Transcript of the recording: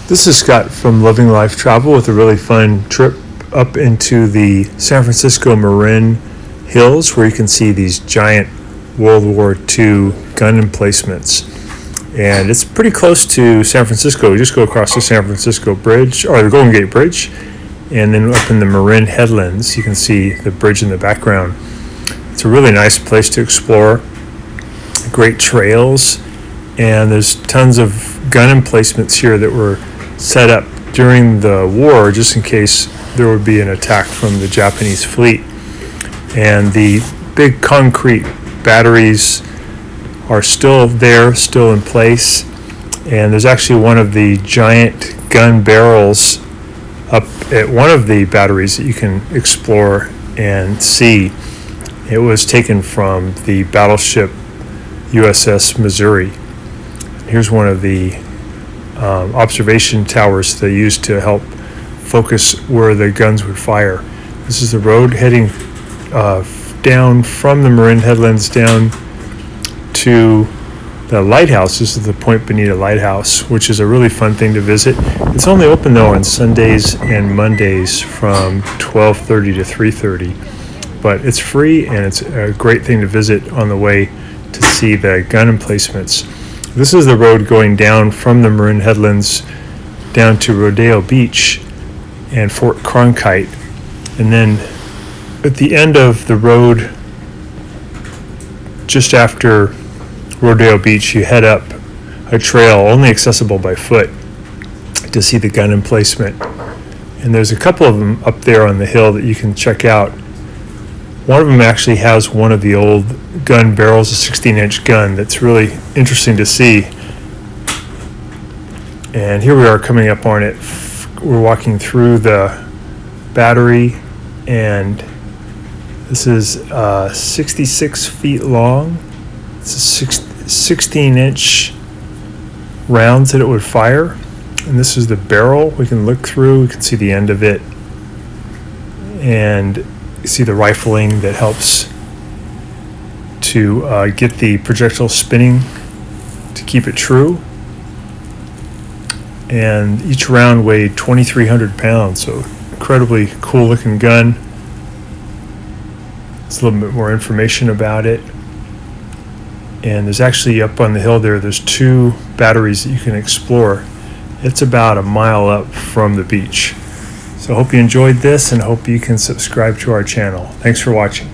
This is Scott from Living Life Travel with a really fun trip up into the San Francisco Marin Hills, where you can see these giant World War II gun emplacements. And it's pretty close to San Francisco. We just go across the San Francisco Bridge, or the Golden Gate Bridge, and then up in the Marin Headlands, you can see the bridge in the background. It's a really nice place to explore. Great trails, and there's tons of gun emplacements here that were set up during the war just in case there would be an attack from the Japanese fleet. And the big concrete batteries are still there, still in place, and there's actually one of the giant gun barrels up at one of the batteries that you can explore and see. It was taken from the battleship USS Missouri. Here's one of the observation towers they used to help focus where the guns would fire. This is the road heading down from the Marin Headlands down to the lighthouse. This is the Point Bonita Lighthouse, which is a really fun thing to visit. It's only open though on Sundays and Mondays from 12:30 to 3:30, but it's free and it's a great thing to visit on the way to see the gun emplacements. This is the road going down from the Marin Headlands down to Rodeo Beach and Fort Cronkite. And then at the end of the road, just after Rodeo Beach, you head up a trail only accessible by foot to see the gun emplacement. And there's a couple of them up there on the hill that you can check out. One of them actually has one of the old gun barrels, a 16-inch gun that's really interesting to see. And here we are coming up on it. We're walking through the battery, and this is 66 feet long. It's a 16-inch rounds that it would fire. And this is the barrel. We can look through, we can see the end of it. And you see the rifling that helps to get the projectile spinning to keep it true. And each round weighed 2,300 pounds, so incredibly cool looking gun. There's a little bit more information about it. And there's actually up on the hill there's two batteries that you can explore. It's about a mile up from the beach. So I hope you enjoyed this and hope you can subscribe to our channel. Thanks for watching.